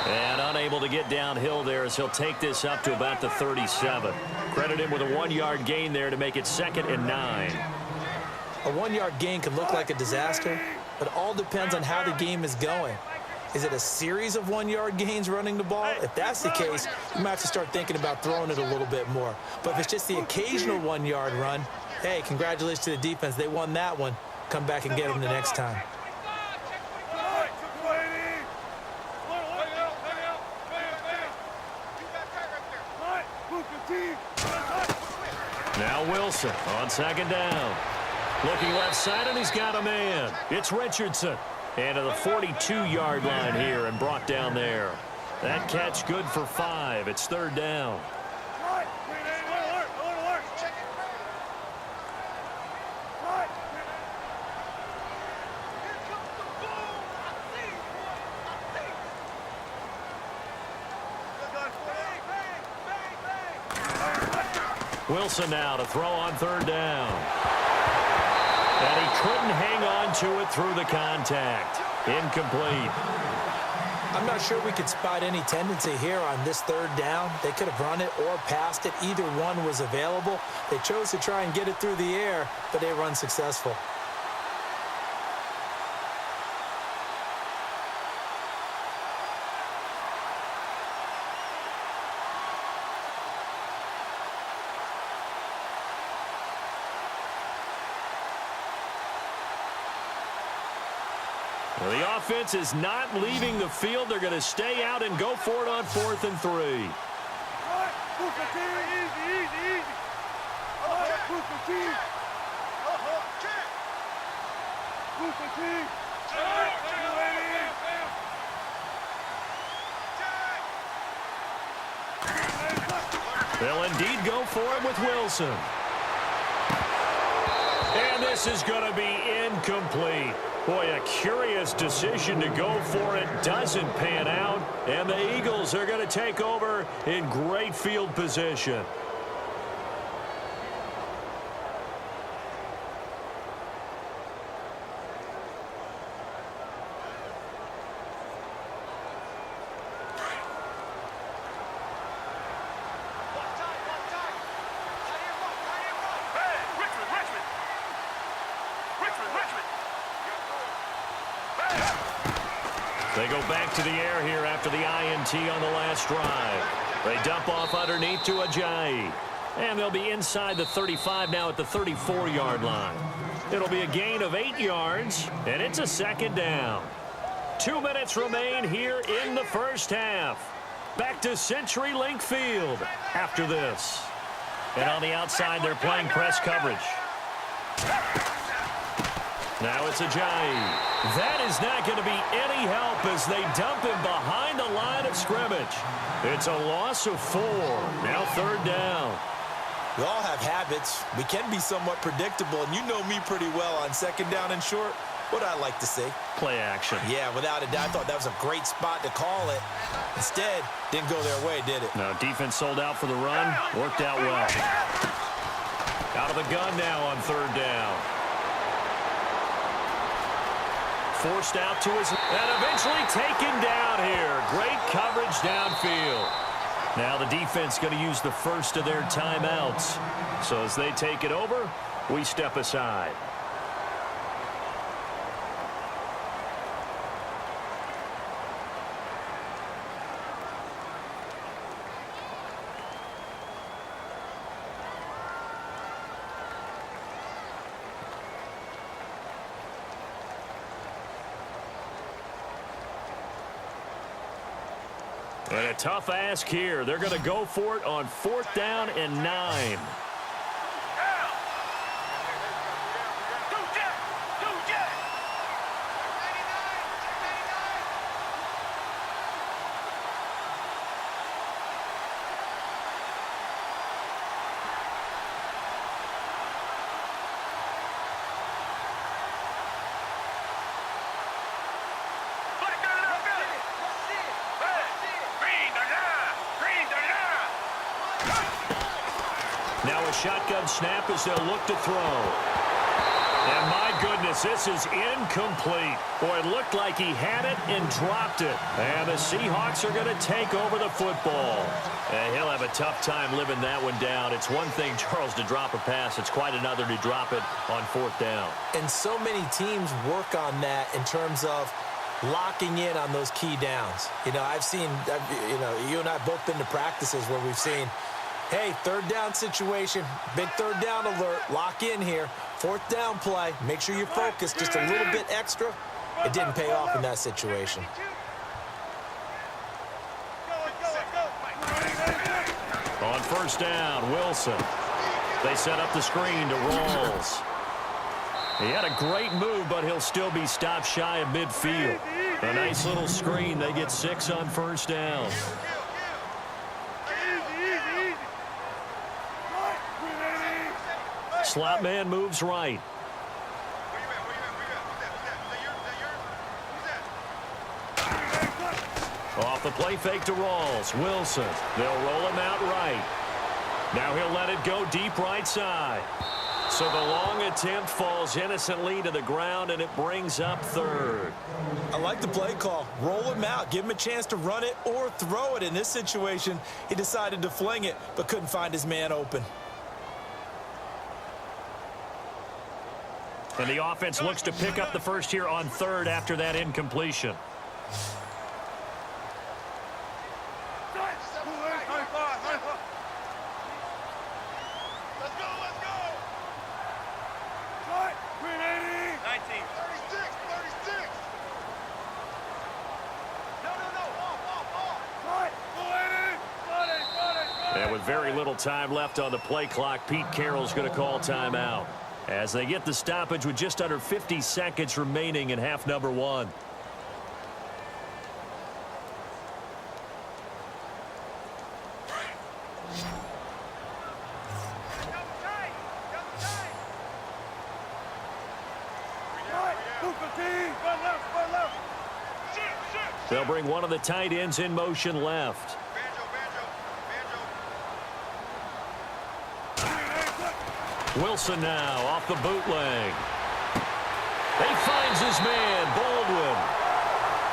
And unable to get downhill there as he'll take this up to about the 37. Credit him with a 1-yard gain there to make it 2nd and 9. A 1-yard gain can look like a disaster, but it all depends on how the game is going. Is it a series of 1-yard gains running the ball? If that's the case, you might have to start thinking about throwing it a little bit more. But if it's just the occasional 1-yard run, hey, congratulations to the defense. They won that one. Come back and get them the next time. Now Wilson on 2nd down. Looking left side, and he's got a man. It's Richardson. And to the 42-yard line here and brought down there. That catch good for 5. It's 3rd down. Wilson now to throw on 3rd down. And he couldn't hang on to it through the contact. Incomplete. I'm not sure we could spot any tendency here on this 3rd down. They could have run it or passed it. Either one was available. They chose to try and get it through the air, but they were unsuccessful. Well, the offense is not leaving the field. They're going to stay out and go for it on 4th and 3. They'll indeed go for it with Wilson. And this is going to be incomplete. Boy, a curious decision to go for it. Doesn't pan out. And the Eagles are going to take over in great field position. They go back to the air here after the INT on the last drive. They dump off underneath to Ajayi. And they'll be inside the 35 now at the 34-yard line. It'll be a gain of 8 yards, and it's a 2nd down. 2 minutes remain here in the first half. Back to CenturyLink Field after this. And on the outside, they're playing press coverage. Now it's Ajayi. That is not going to be any help as they dump him behind the line of scrimmage. It's a loss of 4. Now 3rd down. We all have habits. We can be somewhat predictable, and you know me pretty well on 2nd down and short. What I like to say? Play action. Yeah, without a doubt. I thought that was a great spot to call it. Instead, didn't go their way, did it? No, defense sold out for the run. Worked out well. Out of the gun now on 3rd down. Forced out to his, and eventually taken down here. Great coverage downfield. Now the defense going to use the first of their timeouts. So as they take it over, we step aside. And a tough ask here. They're going to go for it on 4th down and 9. Now a shotgun snap as they'll look to throw. And my goodness, this is incomplete. Boy, it looked like he had it and dropped it. And the Seahawks are going to take over the football. And he'll have a tough time living that one down. It's one thing, Charles, to drop a pass. It's quite another to drop it on fourth down. And so many teams work on that in terms of locking in on those key downs. You know, you and I have both been to practices where we've seen, hey, third down situation, big third down alert, lock in here. Fourth down play, make sure you focus just a little bit extra. It didn't pay off in that situation. On first down, Wilson. They set up the screen to Rawls. He had a great move, but he'll still be stopped shy of midfield. A nice little screen. They get 6 on first down. Slot man moves right. Off the play fake to Rawls. Wilson. They'll roll him out right. Now he'll let it go deep right side. So the long attempt falls innocently to the ground, and it brings up third. I like the play call. Roll him out. Give him a chance to run it or throw it. In this situation, he decided to fling it, but couldn't find his man open. And the offense looks to pick up the first here on third after that incompletion. And with very little time left on the play clock, Pete Carroll's going to call timeout as they get the stoppage with just under 50 seconds remaining in half number 1. They'll bring one of the tight ends in motion left. Wilson now off the bootleg. He finds his man, Baldwin.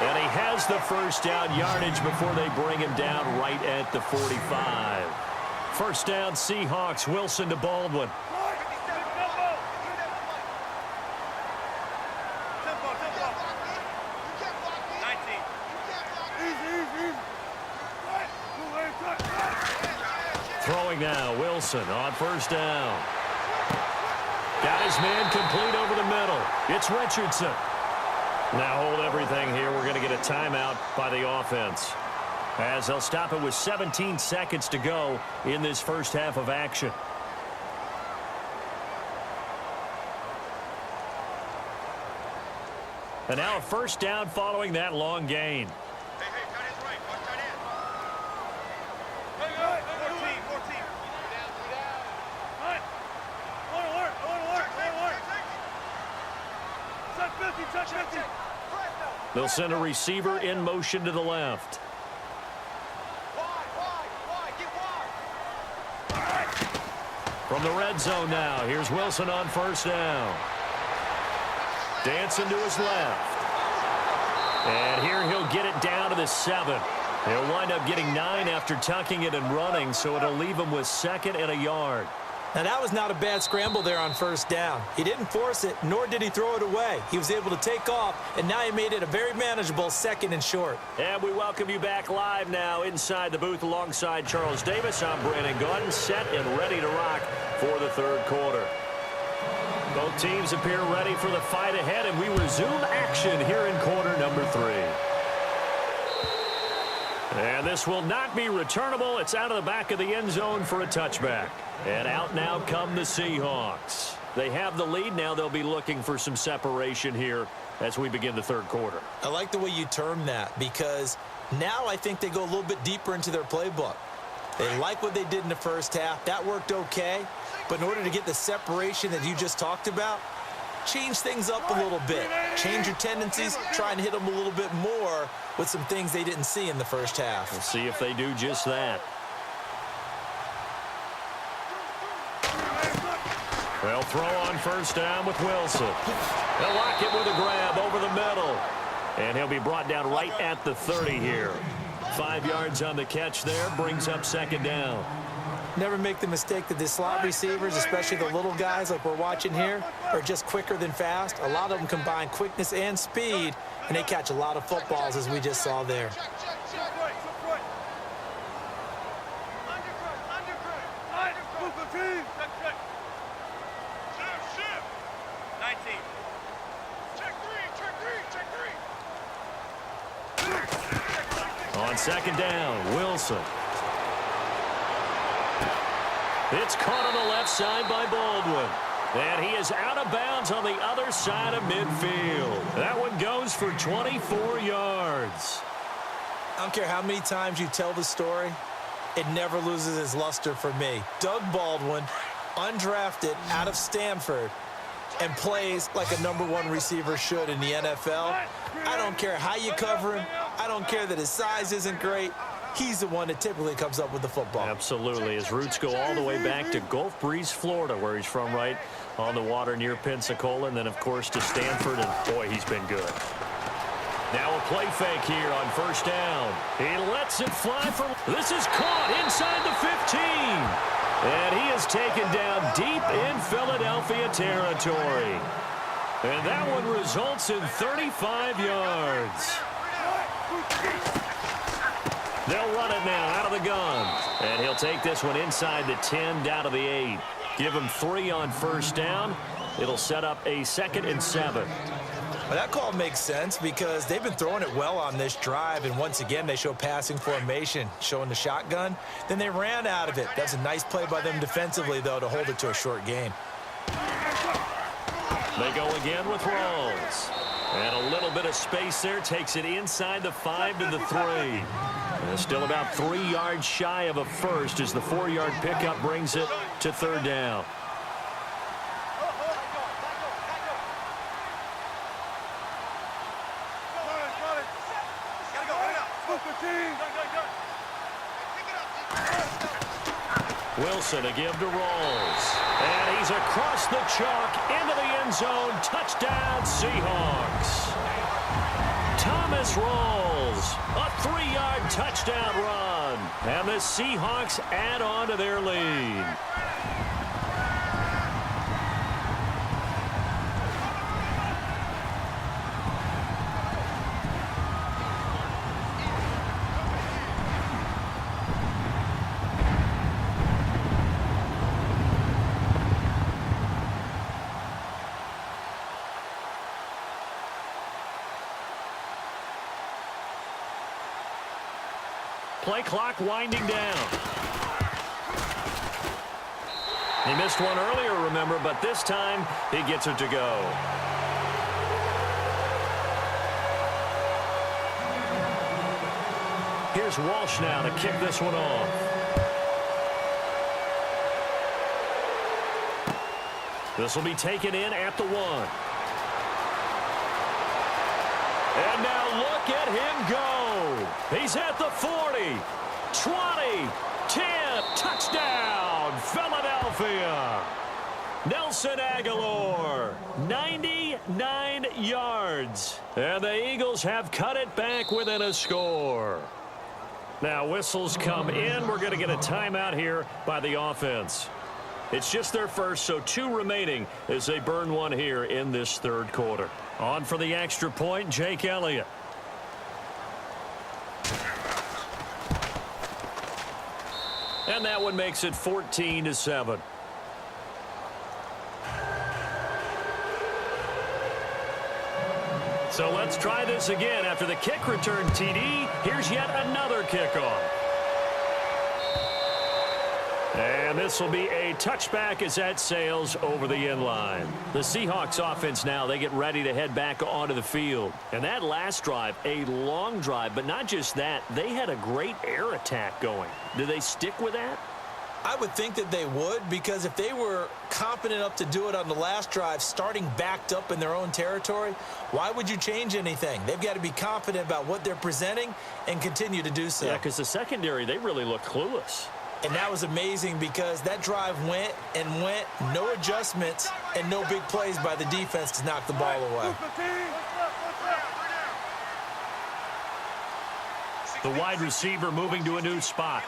And he has the first down yardage before they bring him down right at the 45. First down, Seahawks. Wilson to Baldwin. Throwing now, Wilson on first down. Got his man complete over the middle. It's Richardson. Now hold everything here. We're going to get a timeout by the offense, as they'll stop it with 17 seconds to go in this first half of action. And now a first down following that long gain. They'll send a receiver in motion to the left. From the red zone now, here's Wilson on first down. Dancing to his left. And here he'll get it down to the 7. He'll wind up getting 9 after tucking it and running, so it'll leave him with 2nd and a yard. Now, that was not a bad scramble there on first down. He didn't force it, nor did he throw it away. He was able to take off, and now he made it a very manageable 2nd and short. And we welcome you back live now inside the booth alongside Charles Davis. I'm Brandon Gaudin, set and ready to rock for the third quarter. Both teams appear ready for the fight ahead, and we resume action here in quarter number 3. And this will not be returnable. It's out of the back of the end zone for a touchback. And out now come the Seahawks. They have the lead. Now they'll be looking for some separation here as we begin the third quarter. I like the way you term that, because now I think they go a little bit deeper into their playbook. They like what they did in the first half. That worked okay. But in order to get the separation that you just talked about, change things up a little bit. Change your tendencies. Try and hit them a little bit more with some things they didn't see in the first half. We'll see if they do just that. They'll throw on first down with Wilson. They'll lock it with a grab over the middle. And he'll be brought down right at the 30 here. 5 yards on the catch there, brings up second down. Never make the mistake that the slot receivers, especially the little guys like we're watching here, are just quicker than fast. A lot of them combine quickness and speed, and they catch a lot of footballs, as we just saw there. On second down, Wilson. It's caught on the left side by Baldwin. And he is out of bounds on the other side of midfield. That one goes for 24 yards. I don't care how many times you tell the story, it never loses its luster for me. Doug Baldwin, undrafted out of Stanford, and plays like a #1 receiver should in the NFL. I don't care how you cover him. I don't care that his size isn't great. He's the one that typically comes up with the football. Absolutely. His roots go all the way back to Gulf Breeze, Florida, where he's from, right on the water near Pensacola, and then, of course, to Stanford, and, boy, he's been good. Now a play fake here on first down. He lets it fly for... This is caught inside the 15. And he is taken down deep in Philadelphia territory. And that one results in 35 yards. They'll run it now out of the gun. And he'll take this one inside the 10, down to the 8. Give him 3 on first down. It'll set up a 2nd and 7. Well, that call makes sense because they've been throwing it well on this drive, and once again they show passing formation, showing the shotgun. Then they ran out of it. That's a nice play by them defensively, though, to hold it to a short gain. They go again with Rawls. And a little bit of space there takes it inside the 5 to the 3. And still about 3 yards shy of a first as the 4-yard pickup brings it to 3rd down. Wilson a give to Rawls. And he's across the chalk into the end zone. Touchdown, Seahawks. Thomas Rawls, a 3-yard touchdown run. And the Seahawks add on to their lead. Play clock winding down. He missed one earlier, remember, but this time he gets it to go. Here's Walsh now to kick this one off. This will be taken in at the 1. And now look at him go. He's at the 40, 20, 10, touchdown, Philadelphia. Nelson Aguilar, 99 yards. And the Eagles have cut it back within a score. Now whistles come in. We're going to get a timeout here by the offense. It's just their first, so 2 remaining as they burn one here in this 3rd quarter. On for the extra point, Jake Elliott. And that one makes it 14-7. So let's try this again. After the kick return TD, here's yet another kickoff. And this will be a touchback as that sails over the end line. The Seahawks offense now, they get ready to head back onto the field. And that last drive, a long drive, but not just that, they had a great air attack going. Do they stick with that? I would think that they would, because if they were confident enough to do it on the last drive, starting backed up in their own territory, why would you change anything? They've got to be confident about what they're presenting and continue to do so. Yeah, because the secondary, they really look clueless. And that was amazing because that drive went and went, no adjustments, and no big plays by the defense to knock the ball away. The wide receiver moving to a new spot.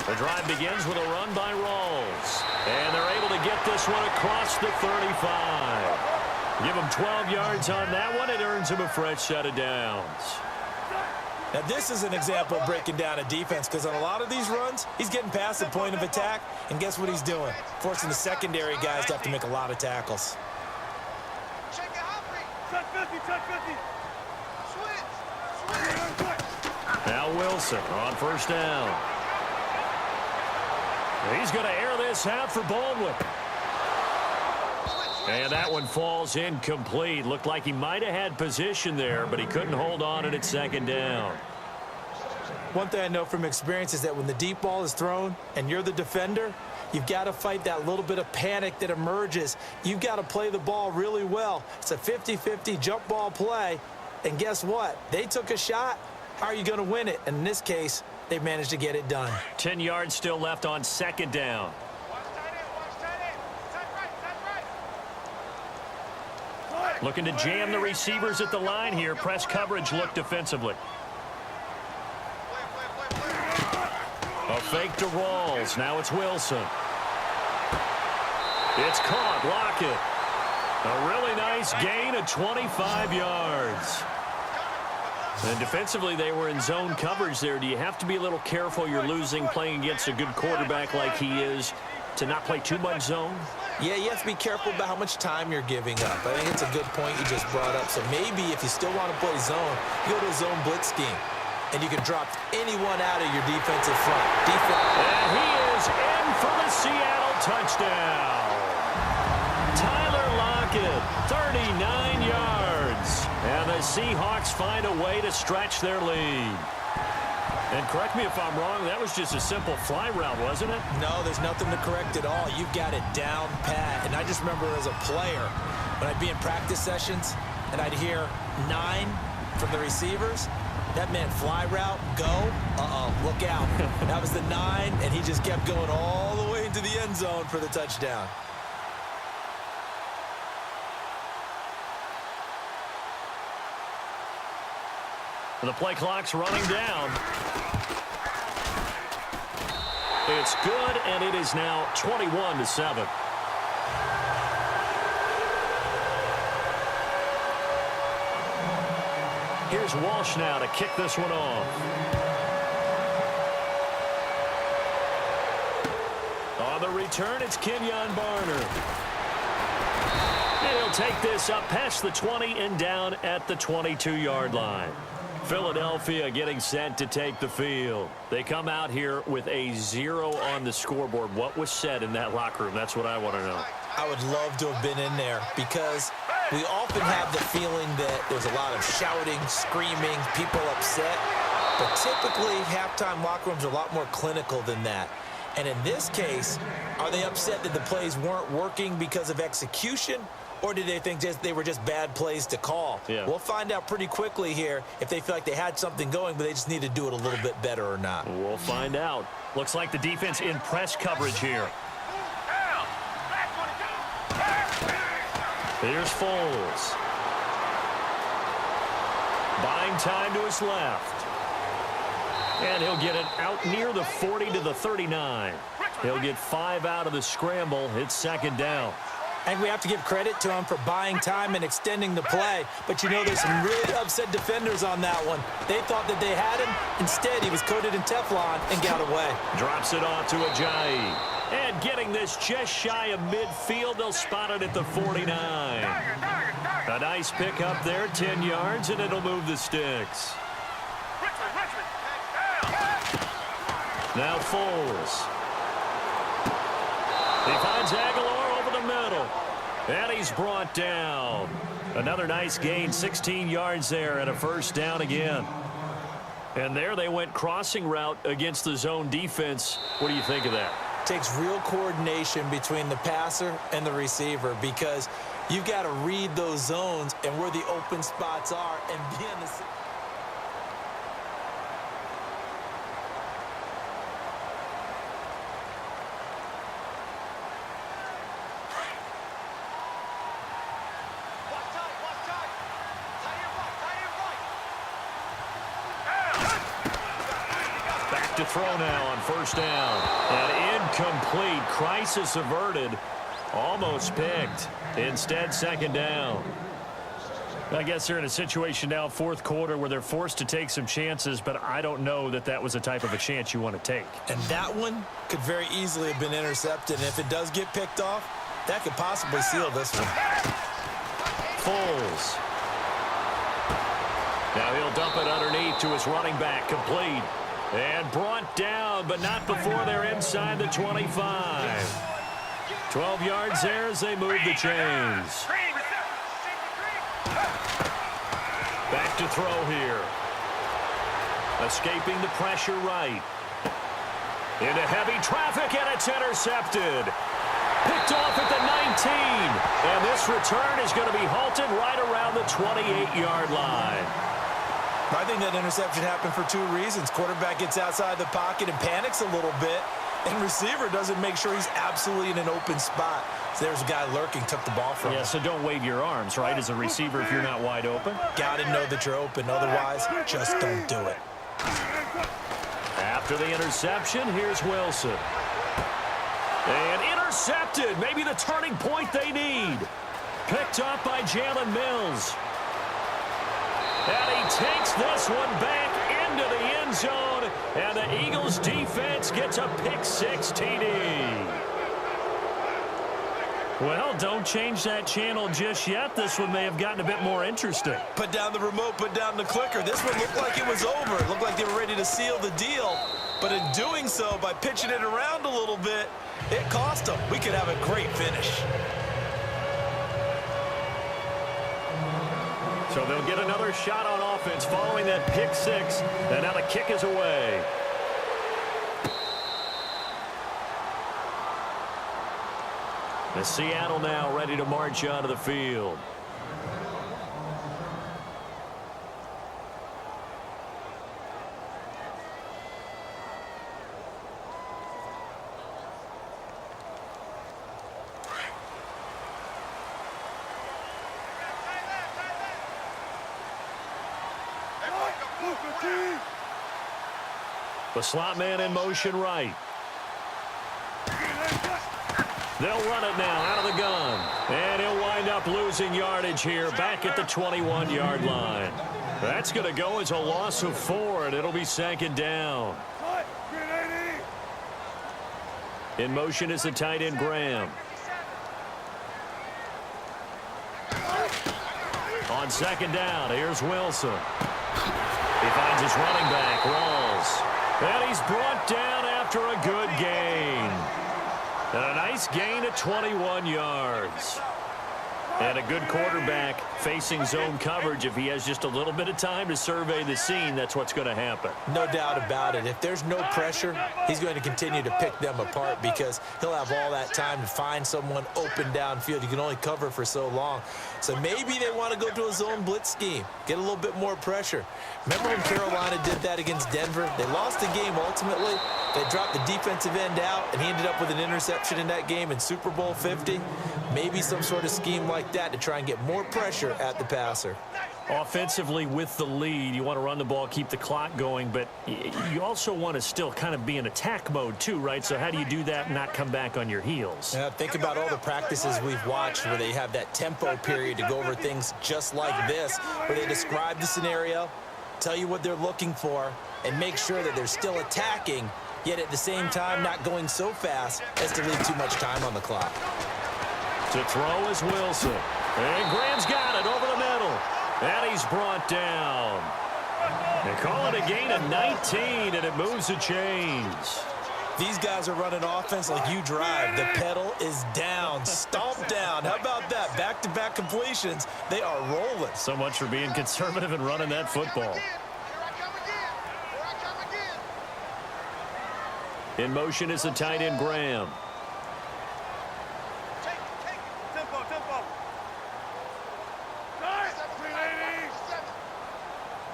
The drive begins with a run by Rawls. And they're able to get this one across the 35. Give him 12 yards on that one. It earns him a fresh set of downs. Now, this is an example of breaking down a defense because on a lot of these runs, he's getting past the point of attack, and guess what he's doing? Forcing the secondary guys to have to make a lot of tackles. Now Wilson on first down. He's going to air this out for Baldwin. And that one falls incomplete. Looked like he might have had position there, but he couldn't hold on at second down. One thing I know from experience is that when the deep ball is thrown and you're the defender, you've got to fight that little bit of panic that emerges. You've got to play the ball really well. It's a 50-50 jump ball play. And guess what? They took a shot. How are you going to win it? And in this case, they managed to get it done. 10 yards still left on second down. Looking to jam the receivers at the line here. Press coverage look defensively. A fake to Rawls. Now it's Wilson. It's caught. Lockett. A really nice gain of 25 yards. And defensively, they were in zone coverage there. Do you have to be a little careful? You're losing playing against a good quarterback like he is to not play too much zone? Yeah, you have to be careful about how much time you're giving up. I think it's a good point you just brought up. So maybe if you still want to play zone, you go to a zone blitz scheme, and you can drop anyone out of your defensive front. And he is in for the Seattle touchdown. Tyler Lockett, 39 yards. And the Seahawks find a way to stretch their lead. And correct me if I'm wrong, that was just a simple fly route, wasn't it? No, there's nothing to correct at all. You've got it down pat. And I just remember as a player, when I'd be in practice sessions and I'd hear 9 from the receivers, that meant fly route, go, look out. That was the 9, and he just kept going all the way into the end zone for the touchdown. The play clock's running down. It's good, and it is now 21-7. Here's Walsh now to kick this one off. On the return, it's Kenyon Barner. And he'll take this up past the 20 and down at the 22-yard line. Philadelphia getting set to take the field. They come out here with a 0 on the scoreboard. What was said in that locker room? That's what I want to know. I would love to have been in there because we often have the feeling that there's a lot of shouting, screaming, people upset. But typically, halftime locker rooms are a lot more clinical than that. And in this case, are they upset that the plays weren't working because of execution? Or did they think they were just bad plays to call? Yeah. We'll find out pretty quickly here if they feel like they had something going, but they just need to do it a little bit better or not. We'll find out. Looks like the defense in press coverage here. Here's Foles. Buying time to his left. And he'll get it out near the 40 to the 39. He'll get 5 out of the scramble. It's second down. And we have to give credit to him for buying time and extending the play. But, you know, there's some really upset defenders on that one. They thought that they had him. Instead, he was coated in Teflon and got away. Drops it off to Ajayi. And getting this just shy of midfield, they'll spot it at the 49. A nice pick up there, 10 yards, and it'll move the sticks. Now Foles. He finds Aguilar over the middle. And he's brought down. Another nice gain, 16 yards there, and a first down again. And there they went crossing route against the zone defense. What do you think of that? Takes real coordination between the passer and the receiver because you've got to read those zones and where the open spots are and be on the... to throw now on first down. An incomplete. Crisis averted. Almost picked. Instead, second down. I guess they're in a situation now, fourth quarter, where they're forced to take some chances, but I don't know that that was the type of a chance you want to take. And that one could very easily have been intercepted. And if it does get picked off, that could possibly seal this one. Foles. Now he'll dump it underneath to his running back, complete. And brought down, but not before they're inside the 25. 12 yards there as they move the chains. Back to throw here. Escaping the pressure right. Into heavy traffic, and it's intercepted. Picked off at the 19. And this return is going to be halted right around the 28-yard line. I think that interception happened for two reasons. Quarterback gets outside the pocket and panics a little bit. And receiver doesn't make sure he's absolutely in an open spot. So there's a guy lurking, took the ball from him. Yeah, so don't wave your arms, right, as a receiver if you're not wide open. Got to know that you're open. Otherwise, just don't do it. After the interception, here's Wilson. And intercepted. Maybe the turning point they need. Picked up by Jalen Mills. And he takes this one back into the end zone. And the Eagles defense gets a pick-6 TD. Well, don't change that channel just yet. This one may have gotten a bit more interesting. Put down the remote, put down the clicker. This one looked like it was over. It looked like they were ready to seal the deal. But in doing so, by pitching it around a little bit, it cost them. We could have a great finish. So they'll get another shot on offense following that pick-6. And now the kick is away. The Seattle now ready to march onto the field. The slot man in motion right. They'll run it now out of the gun. And he'll wind up losing yardage here back at the 21-yard line. That's going to go as a loss of 4, and it'll be second down. In motion is the tight end Graham. On second down, here's Wilson. He finds his running back, Rawls. And he's brought down after a good gain. And a nice gain at 21 yards. And a good quarterback facing zone coverage. If he has just a little bit of time to survey the scene, that's what's going to happen. No doubt about it. If there's no pressure, he's going to continue to pick them apart because he'll have all that time to find someone open downfield. You can only cover for so long. So maybe they want to go to a zone blitz scheme, get a little bit more pressure. Remember when Carolina did that against Denver? They lost the game ultimately. They dropped the defensive end out, and he ended up with an interception in that game in Super Bowl 50. Maybe some sort of scheme like that to try and get more pressure at the passer. Offensively, with the lead, you want to run the ball, keep the clock going, but you also want to still kind of be in attack mode too, right? So how do you do that and not come back on your heels? Think about all the practices we've watched where they have that tempo period to go over things just like this, where they describe the scenario, tell you what they're looking for, and make sure that they're still attacking, yet at the same time not going so fast as to leave too much time on the clock. To throw is Wilson. And Graham's got it over the middle. And he's brought down. They call it a gain of 19, and it moves the chains. These guys are running offense like you drive. The pedal is down, stomped down. How about that? Back-to-back completions. They are rolling. So much for being conservative and running that football. In motion is the tight end Graham.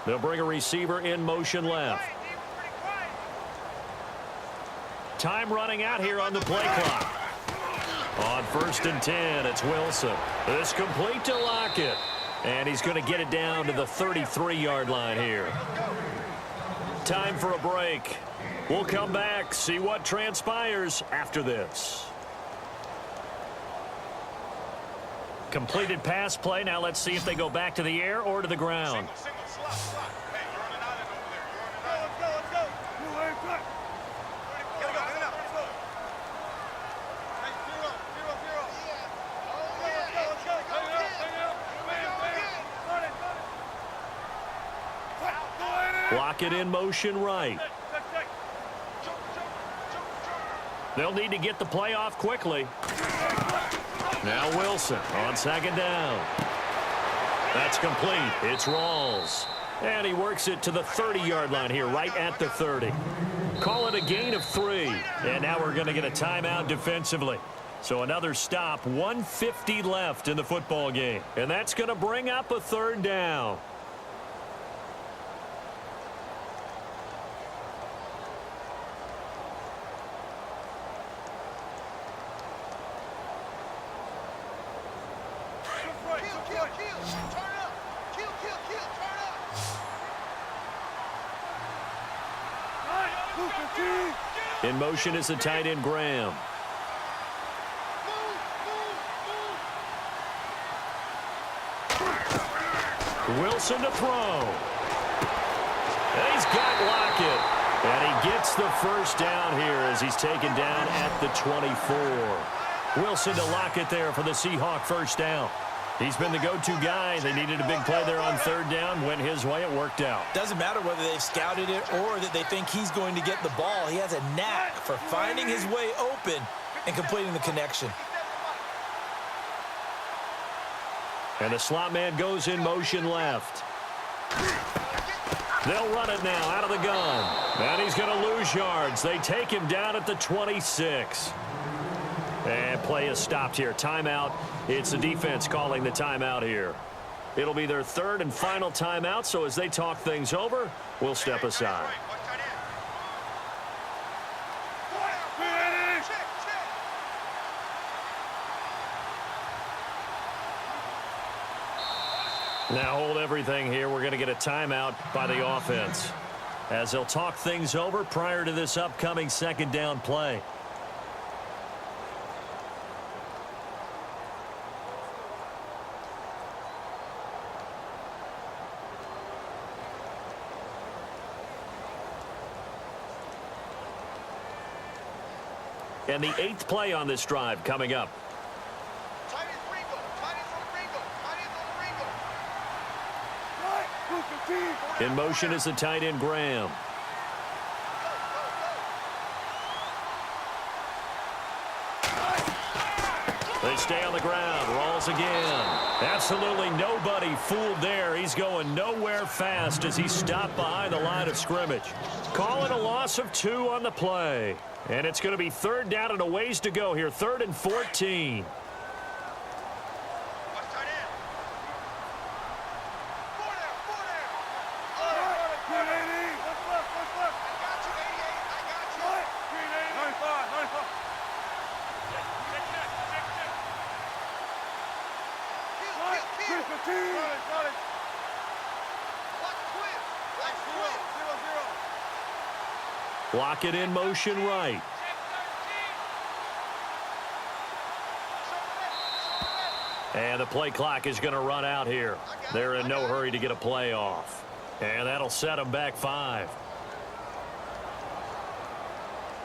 They'll bring a receiver in motion left. Time running out here on the play clock. On 1st and 10, it's Wilson. This complete to Lockett. And he's going to get it down to the 33-yard line here. Time for a break. We'll come back, see what transpires after this. Completed pass play. Now let's see if they go back to the air or to the ground. Block it in motion right. They'll need to get the play off quickly. Now Wilson on second down. That's complete. It's Rawls. And he works it to the 30-yard line here, right at the 30. Call it a gain of 3. And now we're going to get a timeout defensively. So another stop, 1:50 left in the football game. And that's going to bring up a third down. In motion is the tight end, Graham. Wilson to throw. And he's got Lockett. And he gets the first down here as he's taken down at the 24. Wilson to Lockett there for the Seahawk first down. He's been the go-to guy. They needed a big play there on third down. Went his way. It worked out. Doesn't matter whether they've scouted it or that they think he's going to get the ball. He has a knack for finding his way open and completing the connection. And the slot man goes in motion left. They'll run it now out of the gun. And he's going to lose yards. They take him down at the 26. And play is stopped here. Timeout. It's the defense calling the timeout here. It'll be their third and final timeout, so as they talk things over, we'll step aside. Now hold everything here. We're going to get a timeout by the offense as they'll talk things over prior to this upcoming second down play. And the 8th play on this drive coming up. In motion is the tight end, Graham. They stay on the ground. Rawls again. Absolutely nobody fooled there. He's going nowhere fast as he's stopped behind the line of scrimmage. Call it a loss of 2 on the play. And it's going to be third down and a ways to go here. 3rd and 14. Block it in motion right. And the play clock is going to run out here. They're in no hurry to get a play off. And that'll set them back 5.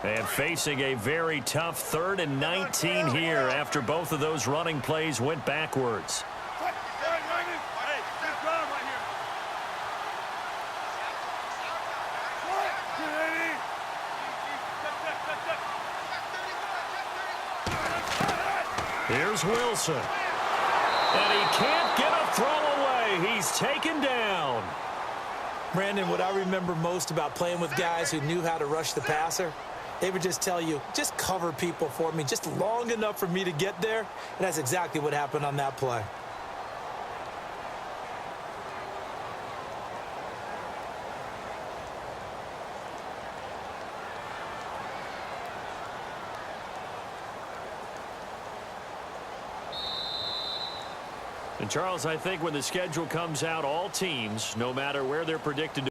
And facing a very tough 3rd and 19 here after both of those running plays went backwards. Here's Wilson. And he can't get a throw away. He's taken down. Brandon, what I remember most about playing with guys who knew how to rush the passer, they would just tell you, just cover people for me, just long enough for me to get there. And that's exactly what happened on that play. And Charles, I think when the schedule comes out, all teams, no matter where they're predicted to